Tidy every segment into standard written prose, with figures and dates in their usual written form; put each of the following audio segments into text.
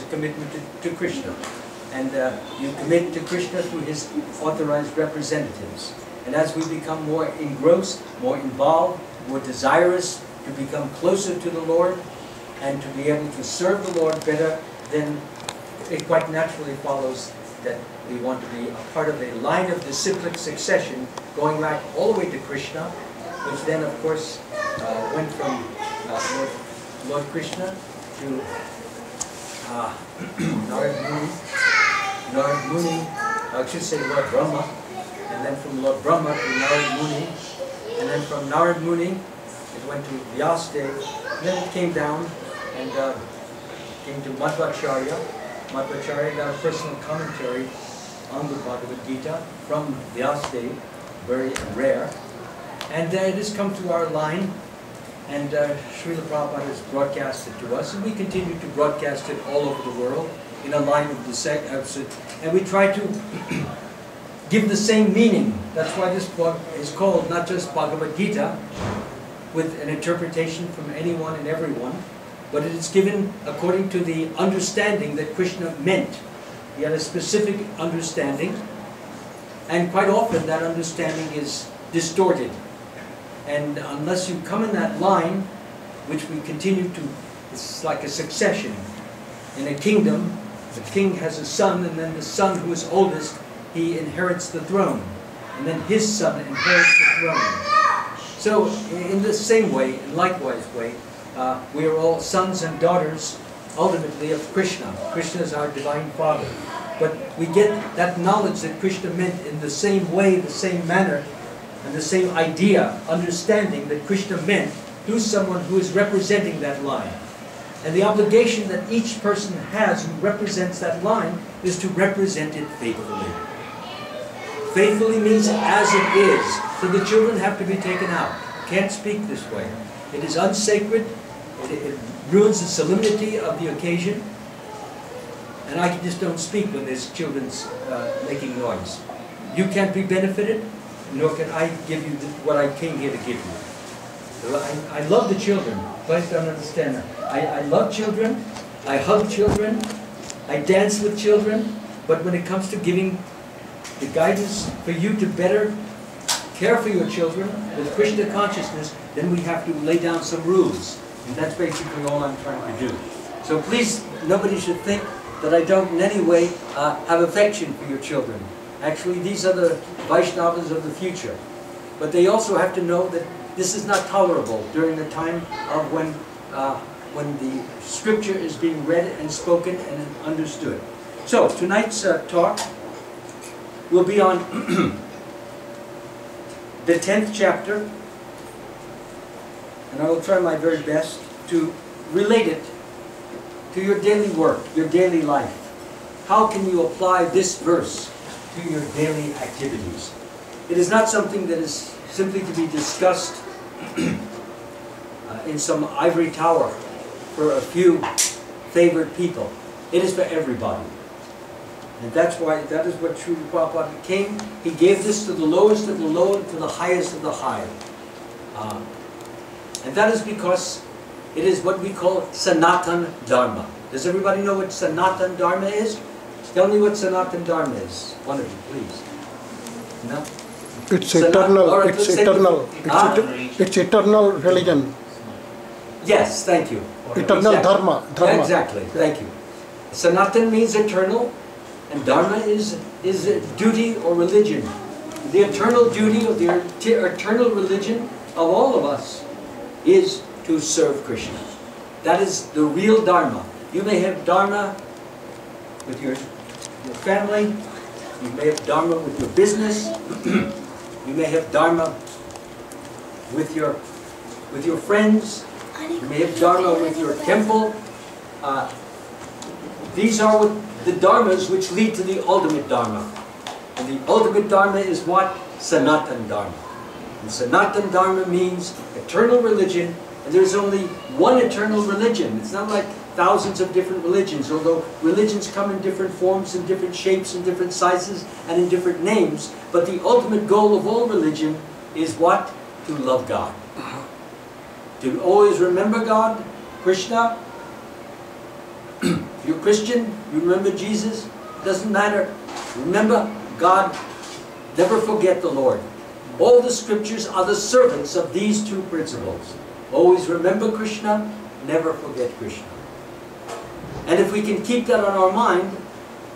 commitment to Krishna. And you commit to Krishna through his authorized representatives. And as we become more engrossed, more involved, more desirous to become closer to the Lord and to be able to serve the Lord better, then it quite naturally follows that we want to be a part of a line of disciplic succession going back all the way to Krishna, which then of course went from Lord Krishna to Narad Muni, I should say Lord Brahma, and then from Lord Brahma to Narad Muni, and then from Narad Muni it went to Vyasdev, and then it came down and came to Madhvacharya. Madhvacharya got a personal commentary on the Bhagavad Gita from Vyasdev, very rare, and it has come to our line, and Srila Prabhupada has broadcast it to us, and we continue to broadcast it all over the world in a line of and we try to give the same meaning. That's why this book is called not just Bhagavad Gita, with an interpretation from anyone and everyone, but it is given according to the understanding that Krishna meant. He had a specific understanding, and quite often that understanding is distorted. And unless you come in that line, which we continue to, it's like a succession. In a kingdom, the king has a son, and then the son who is oldest, he inherits the throne. And then his son inherits the throne. So in the same way, in likewise way, we are all sons and daughters, ultimately, of Krishna. Krishna is our divine father. But we get that knowledge that Krishna meant in the same way, the same manner, and the same idea, understanding that Krishna meant through someone who is representing that line. And the obligation that each person has who represents that line is to represent it faithfully. Faithfully means as it is. So the children have to be taken out. Can't speak this way. It is unsacred. It ruins the solemnity of the occasion. And I just don't speak when there's children making noise. You can't be benefited, nor can I give you what I came here to give you. I love the children. Please don't understand that. I love children. I hug children. I dance with children. But when it comes to giving the guidance for you to better care for your children with Krishna consciousness, then we have to lay down some rules. And that's basically all I'm trying to do. So please, nobody should think that I don't in any way have affection for your children. Actually, these are the Vaishnavas of the future. But they also have to know that this is not tolerable during the time of when the scripture is being read and spoken and understood. So, tonight's talk will be on the 10th chapter, and I will try my very best to relate it to your daily work, your daily life. How can you apply this verse to your daily activities? It is not something that is simply to be discussed in some ivory tower for a few favored people. It is for everybody. And that's why, that is what Srila Prabhupada came. He gave this to the lowest of the low and to the highest of the high. And that is because it is what we call Sanatan Dharma. Does everybody know what Sanatan Dharma is? Tell me what Sanatan Dharma is. One of you, please. No? It's eternal. Right, it's eternal. It's eternal religion. Yes, thank you. Eternal exactly. Dharma. Exactly, thank you. Sanatan means eternal, and Dharma is a duty or religion. The eternal duty of the eternal religion of all of us is to serve Krishna. That is the real Dharma. You may have Dharma with your family. You may have Dharma with your business. You may have Dharma with your friends. You may have Dharma with your temple. These are the Dharmas which lead to the ultimate Dharma. And the ultimate Dharma is what? Sanatan Dharma. And Sanatan Dharma means eternal religion, and there's only one eternal religion. It's not like thousands of different religions, although religions come in different forms and different shapes and different sizes and in different names. But the ultimate goal of all religion is what? To love God. To always remember God, Krishna. You're Christian, you remember Jesus? Doesn't matter. Remember God. Never forget the Lord. All the scriptures are the servants of these two principles. Always remember Krishna, never forget Krishna. And if we can keep that on our mind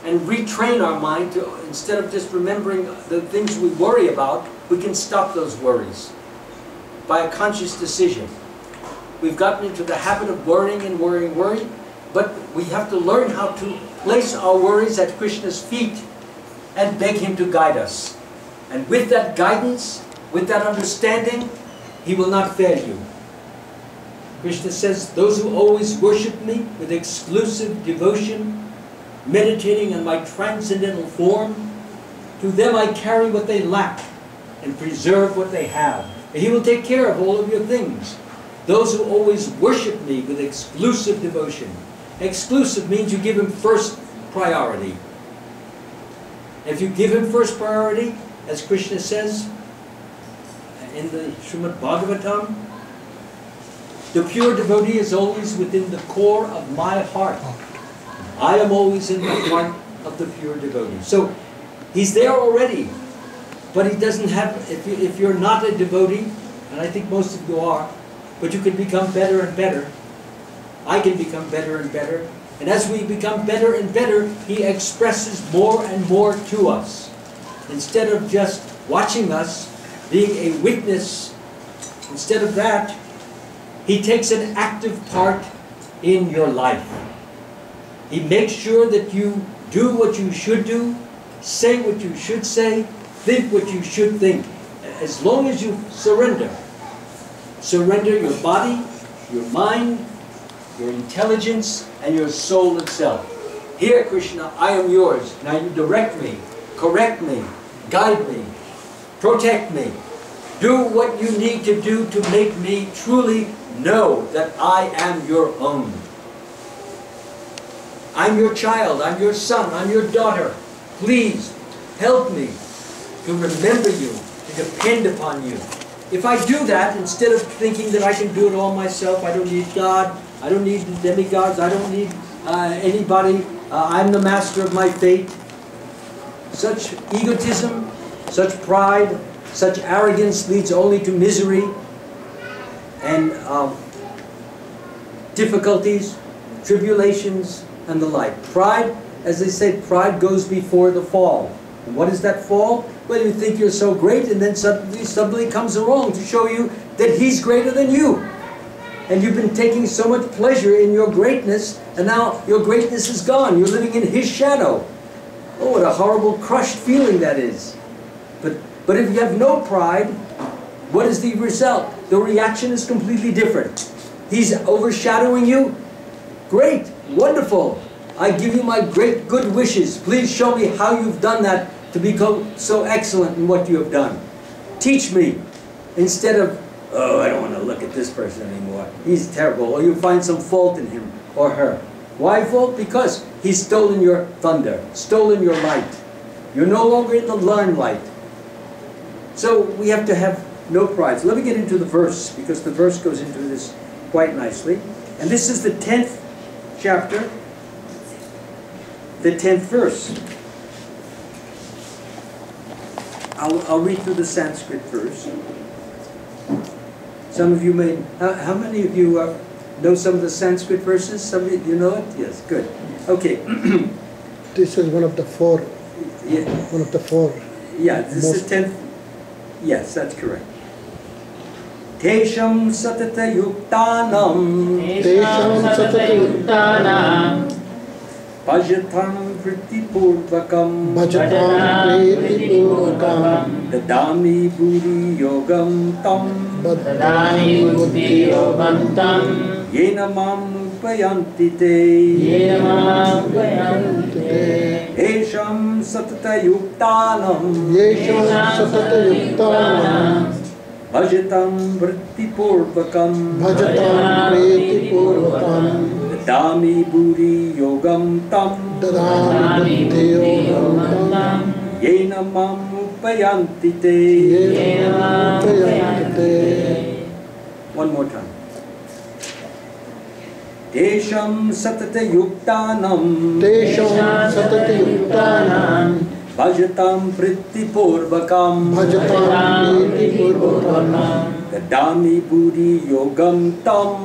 and retrain our mind to, instead of just remembering the things we worry about, we can stop those worries by a conscious decision. We've gotten into the habit of worrying and worrying, but we have to learn how to place our worries at Krishna's feet and beg Him to guide us. And with that guidance, with that understanding, He will not fail you. Krishna says, those who always worship me with exclusive devotion, meditating on my transcendental form, to them I carry what they lack and preserve what they have. And He will take care of all of your things. Those who always worship me with exclusive devotion. Exclusive means you give Him first priority. If you give Him first priority, as Krishna says in the Srimad Bhagavatam, the pure devotee is always within the core of my heart. I am always in the heart of the pure devotee. So he's there already, but he doesn't have, if you're not a devotee, and I think most of you are, but you can become better and better. I can become better and better. And as we become better and better, He expresses more and more to us. Instead of just watching us, being a witness, instead of that, He takes an active part in your life. He makes sure that you do what you should do, say what you should say, think what you should think, as long as you surrender. Surrender your body, your mind, your intelligence, and your soul itself. Here, Krishna, I am yours. Now you direct me, correct me, guide me, protect me. Do what you need to do to make me truly know that I am your own. I'm your child, I'm your son, I'm your daughter. Please help me to remember you, to depend upon you. If I do that, instead of thinking that I can do it all myself, I don't need God, I don't need demigods, I don't need anybody, I'm the master of my fate. Such egotism, such pride, such arrogance leads only to misery and difficulties, tribulations, and the like. Pride, as they say, pride goes before the fall. And what is that fall? Well, you think you're so great, and then suddenly comes along to show you that he's greater than you. And you've been taking so much pleasure in your greatness, and now your greatness is gone. You're living in his shadow. Oh, what a horrible, crushed feeling that is. But if you have no pride, what is the result? The reaction is completely different. He's overshadowing you. Great, wonderful. I give you my great good wishes. Please show me how you've done that to become so excellent in what you have done. Teach me. Instead of, oh, I don't want to look at this person anymore. He's terrible. Or you find some fault in him or her. Why fault? Because he's stolen your thunder, stolen your light. You're no longer in the limelight. So we have to have no pride. So let me get into the verse, because the verse goes into this quite nicely. And this is the 10th chapter, the 10th verse. I'll read through the Sanskrit verse. Some of you may, how many of you know some of the Sanskrit verses? Some of you know it? Yes, good. Okay. This is one of the four. Yeah. One of the four. Yeah, this is 10th. Yes, that's correct. Tesham satata yuktanam. Tesham satata yuktanam. Bhajatam vritti purvakam. Bhajatam vritti purvakam. Dadami buddhi yogam tam. Dadami buddhi yogam tam. Yena mam upayanti te. Yena mam upayanti te. Esham satata yuktanam. Yesham satata yuktanam. Bhajatam vritti purvakam. Bhajatam vritti purvakam. Dadami buddhi yogam tam. Dadami buddhi yogam tam. Yena mam upayanti te. Yena mam upayanti te. One more time. Tesham satata yuktanam bhajatam pritipurvakam dadami buddhi yogam tam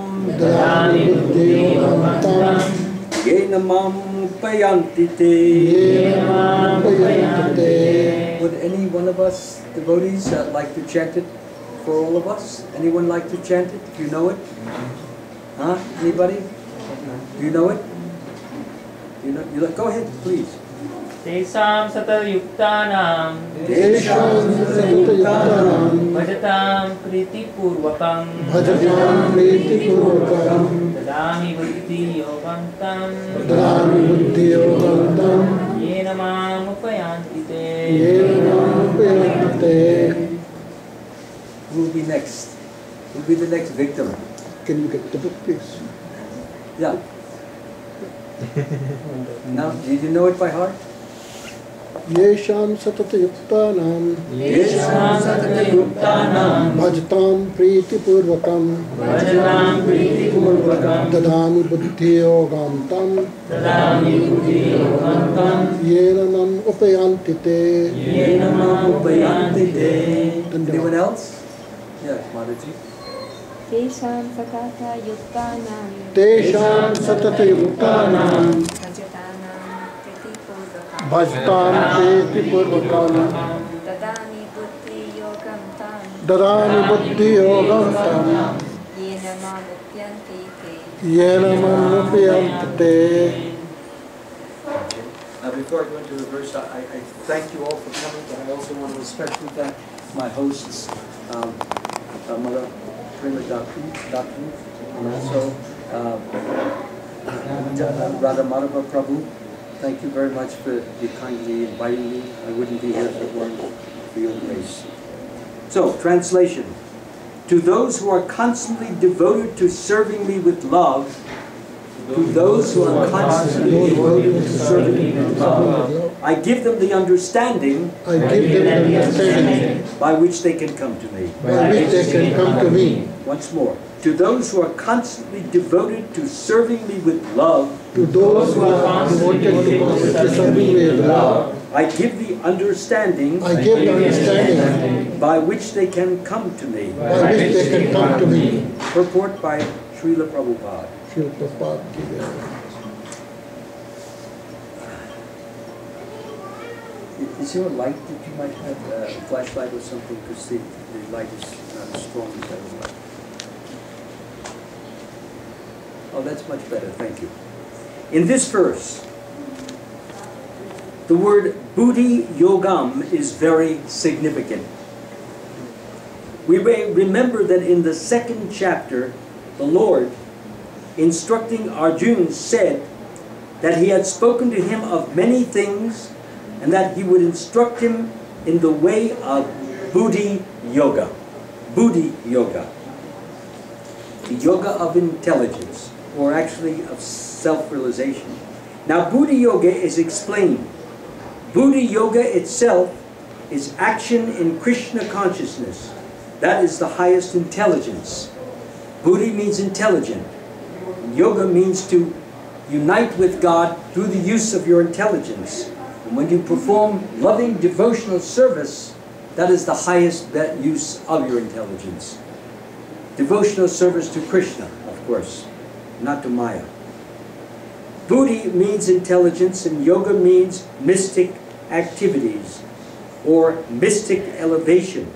yena mam upayanti te. Would any one of us devotees like to chant it for all of us? Anyone like to chant it? Do you know it? Huh? Anybody? Do you know it? Do you know? Go ahead, please. Tesam satayuktanam bhajatam pritipurvakam dadami buddhi yogam tam yena mam upayanti te. Who will be next? Who will be the next victim? Can you get the book, please? Yeah. Now, did you know it by heart? Yesham satatayuktanam bhajatam pritipurvakam dadami buddhi yogam tam yena mam upayanti te. Anyone else? Yeah, Mataji. Tesham satayuktanam bhajatam pritipurvakam dadami buddhi yogam tam yena mam upayanti te. Before I go into the verse, I thank you all for coming, but I also want to especially thank my hosts, Mother Prima Dakri, and also Radha Madhava Prabhu. Thank you very much for you kindly inviting me. I wouldn't be here if it weren't for your grace. So, translation. To those who are constantly devoted to serving me with love, to those who are constantly devoted to serving me with love, I give them the understanding by which they can come to me. Once more. To those who are constantly devoted to serving me with love, I give the understanding by which they can come to me. Purport by Srila Prabhupada. Is there a light that you might have, a flashlight or something, because the light is not as strong as that light? Oh, that's much better, thank you. In this verse, the word buddhi yogam is very significant. We may remember that in the 2nd chapter, the Lord, instructing Arjuna, said that he had spoken to him of many things and that he would instruct him in the way of buddhi yoga. Buddhi yoga. The yoga of intelligence, or actually of self-realization. Now, buddhi yoga is explained. Buddhi yoga itself is action in Krishna consciousness. That is the highest intelligence. Buddhi means intelligent. Yoga means to unite with God through the use of your intelligence. And when you perform loving devotional service, that is the highest use of your intelligence. Devotional service to Krishna, of course, not to Maya. Buddhi means intelligence, and yoga means mystic activities or mystic elevation.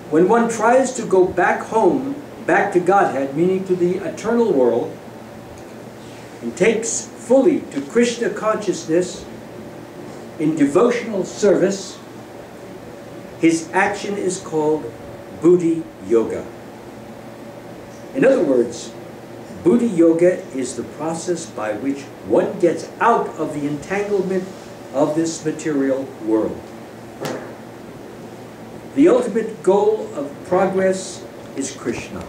When one tries to go back home, back to Godhead, meaning to the eternal world, and takes fully to Krishna consciousness in devotional service, his action is called buddhi yoga. In other words, buddhi yoga is the process by which one gets out of the entanglement of this material world. The ultimate goal of progress is Krishna.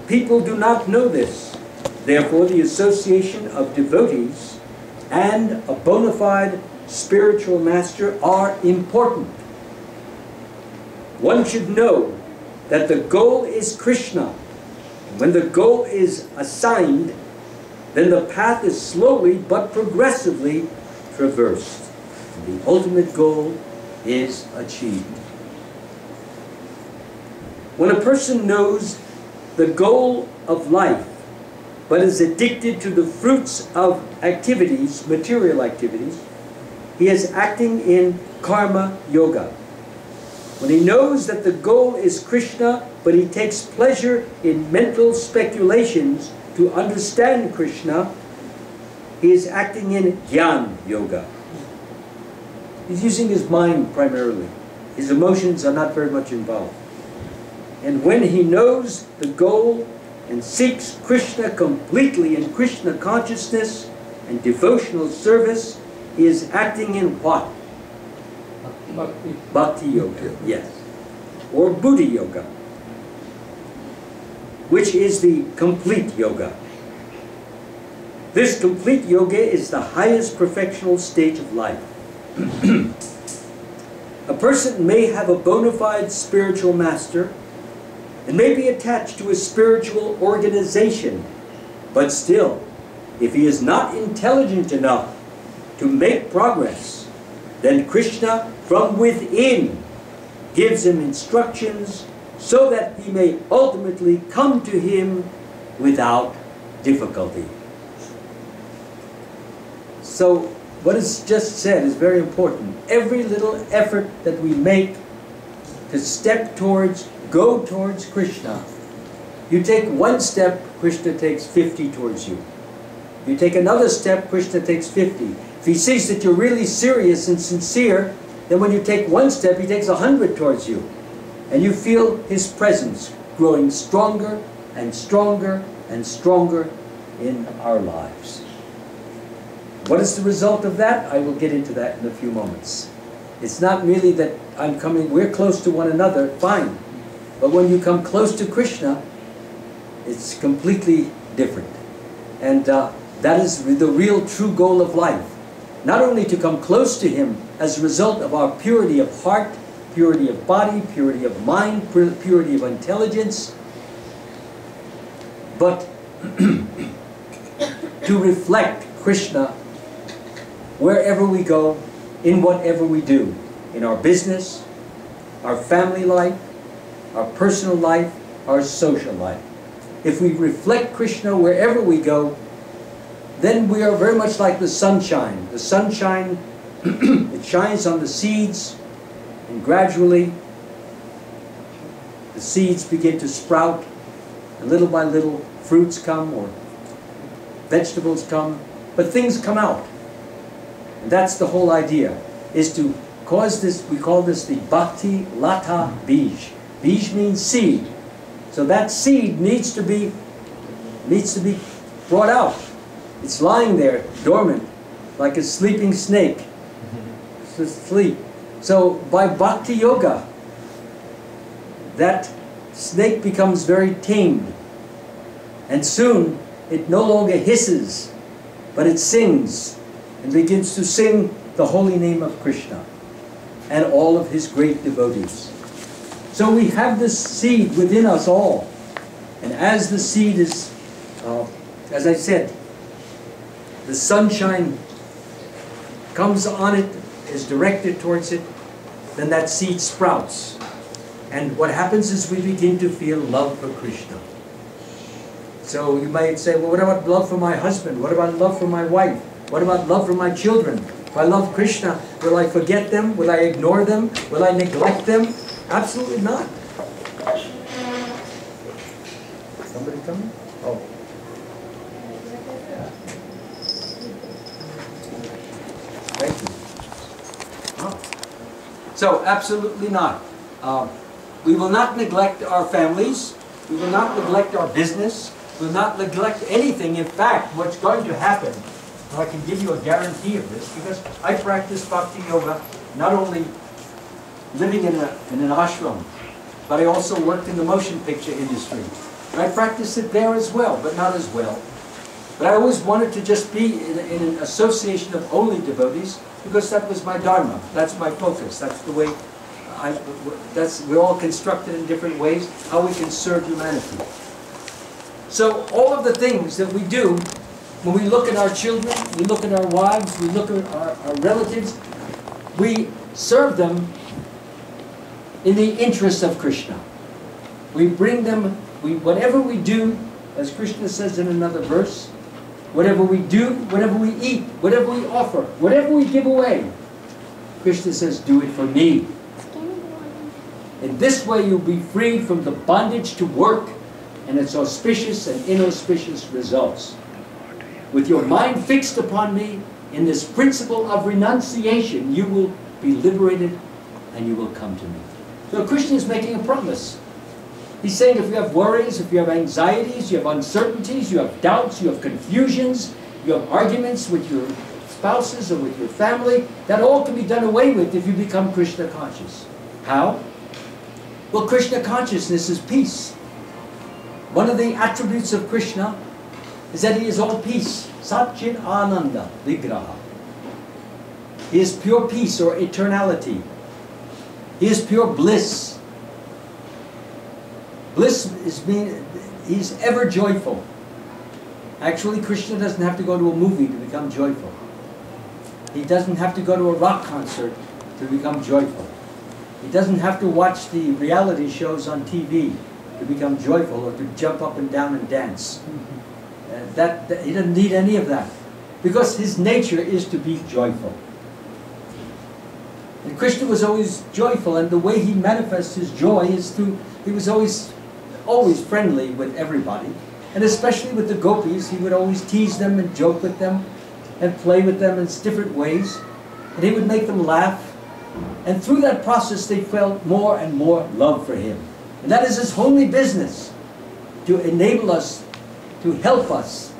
People do not know this. Therefore, the association of devotees and a bona fide spiritual master are important. One should know that the goal is Krishna, When the goal is assigned, then the path is slowly but progressively traversed. The ultimate goal is achieved. When a person knows the goal of life, but is addicted to the fruits of activities, material activities, he is acting in karma yoga. When he knows that the goal is Krishna, but he takes pleasure in mental speculations to understand Krishna, he is acting in Jnana yoga. He's using his mind primarily. His emotions are not very much involved. And when he knows the goal and seeks Krishna completely in Krishna consciousness and devotional service, he is acting in what? Bhakti yoga, yes. Or Buddhi yoga, which is the complete yoga. This complete yoga is the highest perfectional stage of life. A person may have a bona fide spiritual master and may be attached to a spiritual organization, but still, if he is not intelligent enough to make progress, then Krishna from within gives him instructions so that he may ultimately come to him without difficulty. So what is just said is very important. Every little effort that we make to go towards Krishna, you take one step, Krishna takes 50 towards you. You take another step, Krishna takes 50. If he sees that you're really serious and sincere, then when you take one step, he takes 100 towards you. And you feel his presence growing stronger and stronger and stronger in our lives. What is the result of that? I will get into that in a few moments. It's not merely that we're close to one another, fine. But when you come close to Krishna, it's completely different. And that is the real true goal of life. Not only to come close to him as a result of our purity of heart, purity of body, purity of mind, purity of intelligence, but to reflect Krishna wherever we go, in whatever we do, in our business, our family life, our personal life, our social life. If we reflect Krishna wherever we go, then we are very much like the sunshine. The sunshine, it shines on the seeds, and gradually the seeds begin to sprout, and little by little fruits come or vegetables come, but things come out. And that's the whole idea, is to cause this, we call this the Bhakti Lata Bij. Bij means seed. So that seed needs to be brought out. It's lying there, dormant, like a sleeping snake. It's asleep. So by Bhakti Yoga, that snake becomes very tamed. And soon, it no longer hisses, but it sings, and begins to sing the holy name of Krishna and all of his great devotees. So we have this seed within us all. And as the seed is, as I said, the sunshine comes on it, is directed towards it, then that seed sprouts. And what happens is we begin to feel love for Krishna. So you might say, well, what about love for my husband? What about love for my wife? What about love for my children? If I love Krishna, will I forget them? Will I ignore them? Will I neglect them? Absolutely not. Somebody coming? Oh. Thank you. Oh. So, absolutely not. We will not neglect our families. We will not neglect our business. We will not neglect anything. In fact, what's going to happen, and I can give you a guarantee of this, because I practice Bhakti Yoga not only living in an ashram, but I also worked in the motion picture industry. And I practiced it there as well, but not as well. But I always wanted to just be in an association of only devotees, because that was my dharma. That's my focus. That's the way we're all constructed in different ways, how we can serve humanity. So all of the things that we do, when we look at our children, we look at our wives, we look at our relatives, we serve them in the interest of Krishna. We bring them, whatever we do, as Krishna says in another verse, whatever we do, whatever we eat, whatever we offer, whatever we give away, Krishna says, do it for me. In this way you'll be freed from the bondage to work and its auspicious and inauspicious results. With your mind fixed upon me, in this principle of renunciation, you will be liberated and you will come to me. So Krishna is making a promise. He's saying if you have worries, if you have anxieties, you have uncertainties, you have doubts, you have confusions, you have arguments with your spouses or with your family, that all can be done away with if you become Krishna conscious. How? Well, Krishna consciousness is peace. One of the attributes of Krishna is that he is all peace. Satchit Ananda Vigraha. He is pure peace or eternality. He is pure bliss. Bliss he's ever joyful. Actually, Krishna doesn't have to go to a movie to become joyful. He doesn't have to go to a rock concert to become joyful. He doesn't have to watch the reality shows on TV to become joyful or to jump up and down and dance. He doesn't need any of that, because his nature is to be joyful. And Krishna was always joyful, and the way he manifests his joy is he was always friendly with everybody, and especially with the gopis. He would always tease them and joke with them and play with them in different ways, and he would make them laugh. And through that process they felt more and more love for him. And that is his only business, to enable us, to help us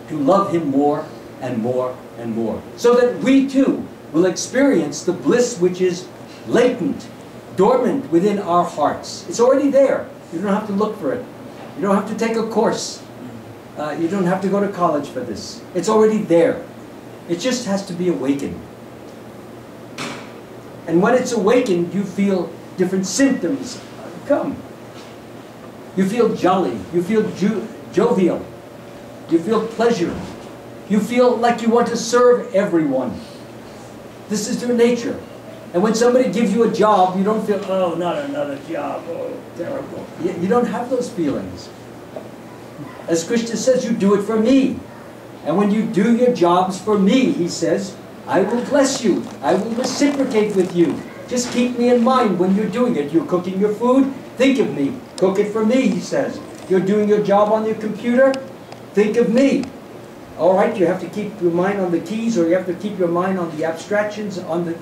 to love him more and more and more, so that we too will experience the bliss which is latent, dormant within our hearts. It's already there. You don't have to look for it. You don't have to take a course. You don't have to go to college for this. It's already there. It just has to be awakened. And when it's awakened, you feel different symptoms come. You feel jolly. You feel jovial. You feel pleasure. You feel like you want to serve everyone. This is your nature. And when somebody gives you a job, you don't feel, oh, not another job, oh, terrible. You don't have those feelings. As Krishna says, you do it for me. And when you do your jobs for me, he says, I will bless you. I will reciprocate with you. Just keep me in mind when you're doing it. You're cooking your food, think of me. Cook it for me, he says. You're doing your job on your computer, think of me. All right, you have to keep your mind on the keys, or you have to keep your mind on the abstractions, on the